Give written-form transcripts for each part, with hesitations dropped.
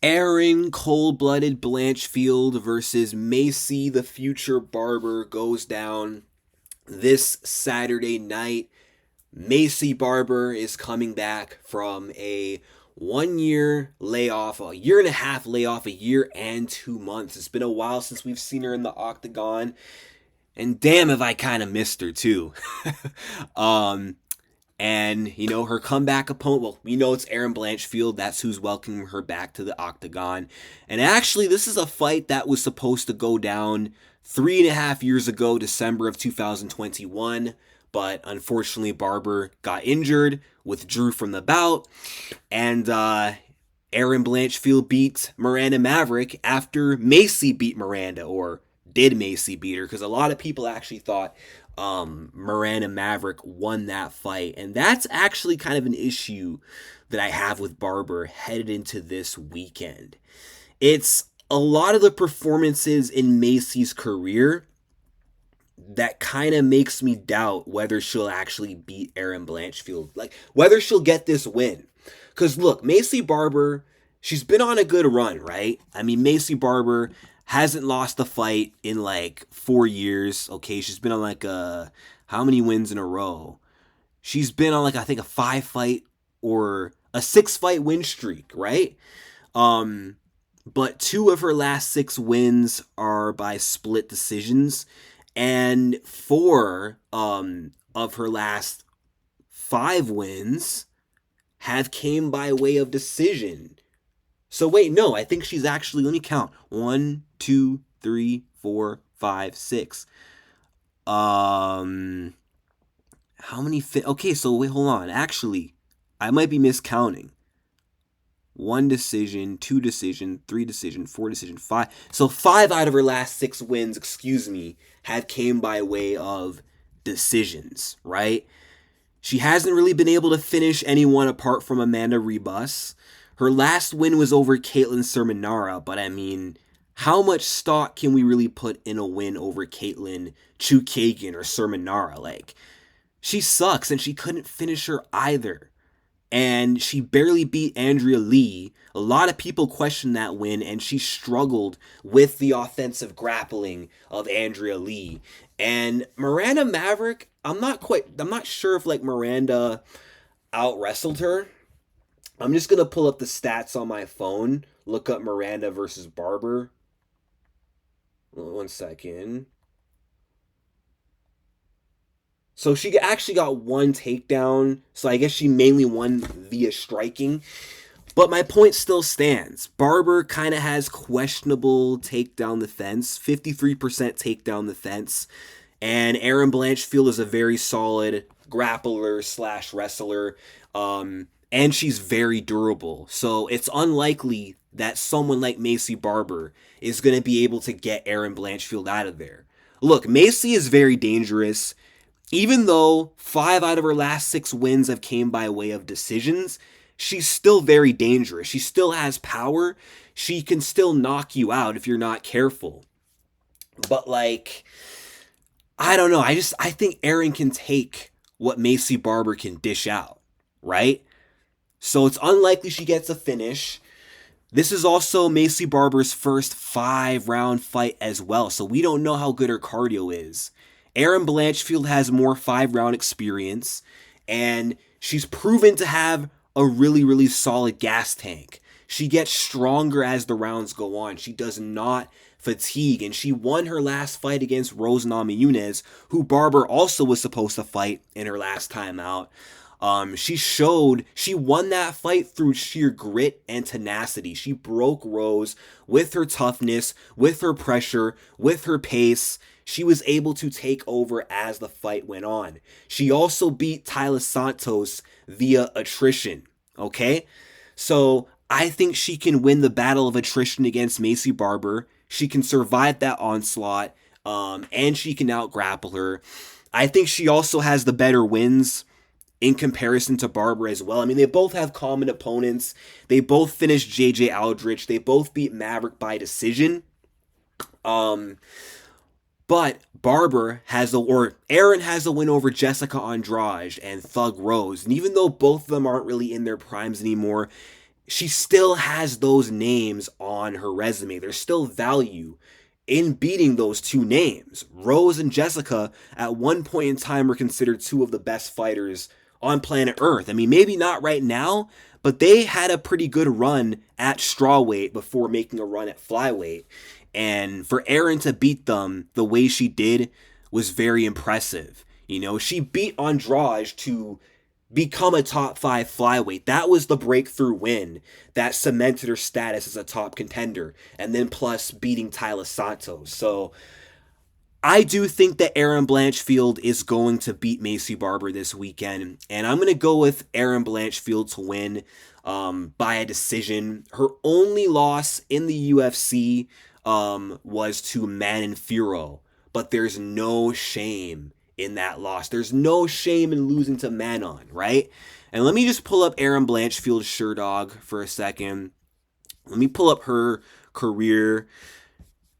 Erin Cold-Blooded Blanchfield versus Maycee the Future Barber goes down this Saturday night. Maycee Barber is coming back from a 1 year layoff, a year and a half layoff, a year and 2 months. It's been a while since we've seen her in the octagon, and damn have I kind of missed her too. um, and, her comeback opponent, well, we know it's Erin Blanchfield. That's who's welcoming her back to the octagon. And actually, this is a fight that was supposed to go down 3.5 years ago, December of 2021. But unfortunately, Barber got injured, withdrew from the bout, and Erin Blanchfield beat Miranda Maverick after Maycee beat Miranda, or did Maycee beat her? Because a lot of people actually thought Miranda Maverick won that fight. And that's actually kind of an issue that I have with Barber headed into this weekend. It's a lot of the performances in Maycee's career that kind of makes me doubt whether she'll actually beat Erin Blanchfield. Like, whether she'll get this win. Because, look, Maycee Barber, she's been on a good run, right? I mean, Maycee Barber hasn't lost a fight in like 4 years. Okay, she's been on like how many wins in a row? She's been on like, I think, a 5-fight or a 6-fight win streak, right? But 2 of her last 6 wins are by split decisions, and 4 of her last 5 wins have came by way of decision. So wait, no, I think she's actually, let me count. 1, 2, 3, 4, 5, 6. How many okay, so wait, hold on. Actually, I might be miscounting. 1 decision, 2 decision, 3 decision, 4 decision, 5. So 5 out of her last 6 wins, have came by way of decisions, right? She hasn't really been able to finish anyone apart from Amanda Ribas. Her last win was over Caitlin Sermonara, but I mean, how much stock can we really put in a win over Caitlin Chukagian or Sermonara? Like, she sucks, and she couldn't finish her either. And she barely beat Andrea Lee. A lot of people question that win, and she struggled with the offensive grappling of Andrea Lee. And Miranda Maverick, I'm not sure if like Miranda out wrestled her. I'm just gonna pull up the stats on my phone, look up Miranda versus Barber. 1 second. So she actually got 1 takedown, so I guess she mainly won via striking. But my point still stands. Barber kind of has questionable takedown defense, 53% takedown defense, and Erin Blanchfield is a very solid grappler slash wrestler, and she's very durable. So it's unlikely that someone like Maycee Barber is going to be able to get Erin Blanchfield out of there. Look, Maycee is very dangerous. Even though 5 out of her last 6 wins have came by way of decisions, she's still very dangerous. She still has power. She can still knock you out if you're not careful. But like, I don't know. I think Erin can take what Maycee Barber can dish out, right? So it's unlikely she gets a finish. This is also Maycee Barber's first 5-round fight as well, so we don't know how good her cardio is. Erin Blanchfield has more 5-round experience, and she's proven to have a really, really solid gas tank. She gets stronger as the rounds go on. She does not fatigue, and she won her last fight against Rose Namajunas, who Barber also was supposed to fight in her last time out. She won that fight through sheer grit and tenacity. She broke Rose with her toughness, with her pressure, with her pace. She was able to take over as the fight went on. She also beat Tyler Santos via attrition, okay? So I think she can win the battle of attrition against Maycee Barber. She can survive that onslaught, and she can out-grapple her. I think she also has the better wins in comparison to Barber as well. I mean, they both have common opponents. They both finished JJ Aldrich. They both beat Maverick by decision. But Erin has a win over Jessica Andrade and Thug Rose. And even though both of them aren't really in their primes anymore, she still has those names on her resume. There's still value in beating those two names. Rose and Jessica, at one point in time, were considered two of the best fighters on planet Earth. I mean, maybe not right now, but they had a pretty good run at strawweight before making a run at flyweight. And for Erin to beat them the way she did was very impressive. You know, she beat Andrade to become a top five flyweight. That was the breakthrough win that cemented her status as a top contender. And then plus beating Tyler Santos. So I do think that Erin Blanchfield is going to beat Maycee Barber this weekend. And I'm going to go with Erin Blanchfield to win by a decision. Her only loss in the UFC was to Manon Fiorot. But there's no shame in that loss. There's no shame in losing to Manon, right? And let me just pull up Erin Blanchfield's Sherdog for a second. Let me pull up her career.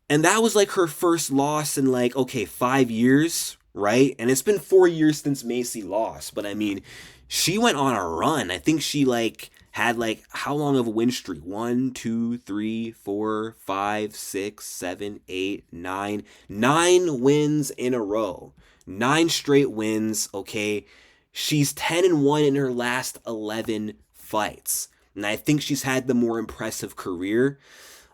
And that was like her first loss in like, okay, 5 years, right? And it's been 4 years since Maycee lost. But I mean, she went on a run. I think she like had like how long of a win streak? 1, 2, 3, 4, 5, 6, 7, 8, 9. 9 wins in a row. 9 straight wins, okay? She's 10-1 in her last 11 fights. And I think she's had the more impressive career.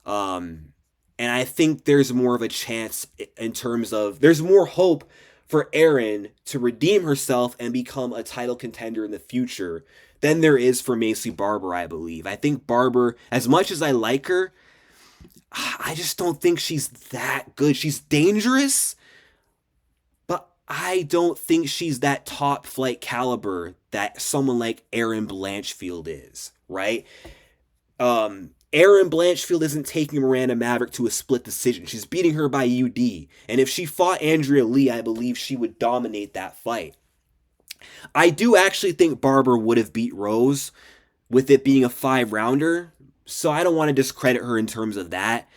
And I think there's more of a chance in terms of, there's more hope for Erin to redeem herself and become a title contender in the future than there is for Maycee Barber, I believe. I think Barber, as much as I like her, I just don't think she's that good. She's dangerous, but I don't think she's that top flight caliber that someone like Erin Blanchfield is, right? Erin Blanchfield isn't taking Miranda Maverick to a split decision. She's beating her by UD. And if she fought Andrea Lee, I believe she would dominate that fight. I do actually think Barber would have beat Rose with it being a 5-rounder. So I don't want to discredit her in terms of that.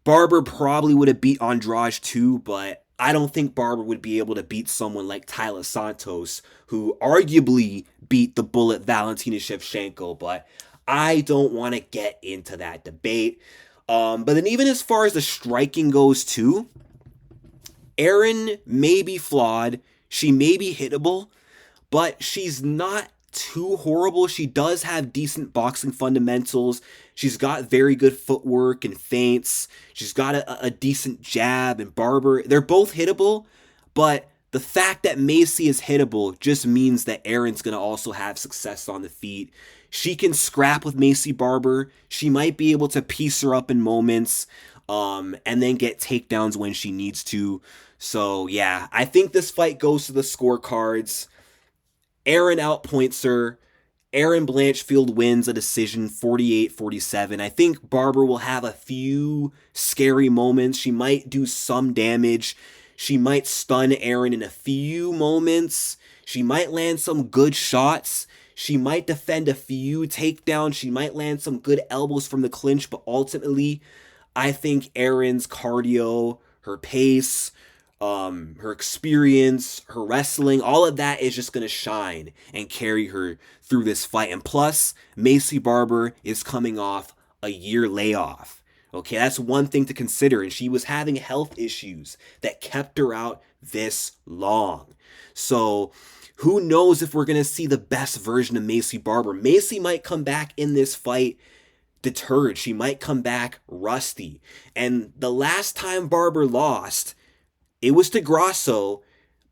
Barber probably would have beat Andrade too, but I don't think Barber would be able to beat someone like Tyler Santos, who arguably beat the Bullet Valentina Shevchenko, but I don't want to get into that debate. But then even as far as the striking goes too, Erin may be flawed. She may be hittable, but she's not too horrible. She does have decent boxing fundamentals. She's got very good footwork and feints. She's got a decent jab, and Barber, they're both hittable, but the fact that Maycee is hittable just means that Erin's going to also have success on the feet. She can scrap with Maycee Barber. She might be able to piece her up in moments and then get takedowns when she needs to. So, yeah, I think this fight goes to the scorecards. Erin outpoints her. Erin Blanchfield wins a decision 48-47. I think Barber will have a few scary moments. She might do some damage. She might stun Erin in a few moments. She might land some good shots. She might defend a few takedowns. She might land some good elbows from the clinch. But ultimately, I think Erin's cardio, her pace, her experience, her wrestling, all of that is just going to shine and carry her through this fight. And plus, Maycee Barber is coming off a year layoff. Okay, that's one thing to consider. And she was having health issues that kept her out this long. So who knows if we're going to see the best version of Maycee Barber. Maycee might come back in this fight deterred. She might come back rusty. And the last time Barber lost, it was to Grasso,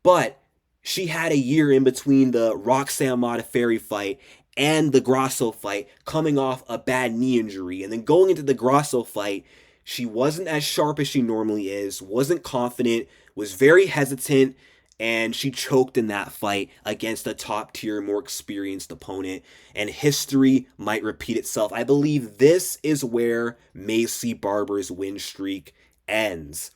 but she had a year in between the Roxanne Modafferi fight and the Grasso fight, coming off a bad knee injury. And then going into the Grasso fight, she wasn't as sharp as she normally is, wasn't confident, was very hesitant, and she choked in that fight against a top-tier, more experienced opponent. And history might repeat itself. I believe this is where Maycee Barber's win streak ends.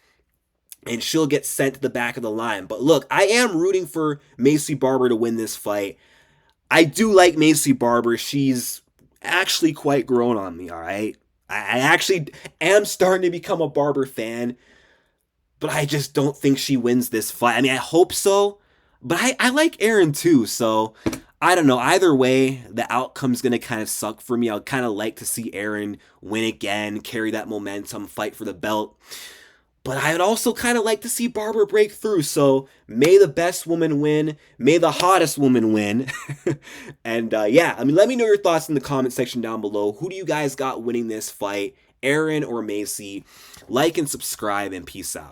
And she'll get sent to the back of the line. But look, I am rooting for Maycee Barber to win this fight. I do like Maycee Barber. She's actually quite grown on me, all right? I actually am starting to become a Barber fan. But I just don't think she wins this fight. I mean, I hope so. But I like Erin too. So I don't know. Either way, the outcome's going to kind of suck for me. I'd kind of like to see Erin win again, carry that momentum, fight for the belt. But I'd also kind of like to see Barber break through. So may the best woman win. May the hottest woman win. And yeah, I mean, let me know your thoughts in the comment section down below. Who do you guys got winning this fight? Erin or Maycee? Like and subscribe, and peace out.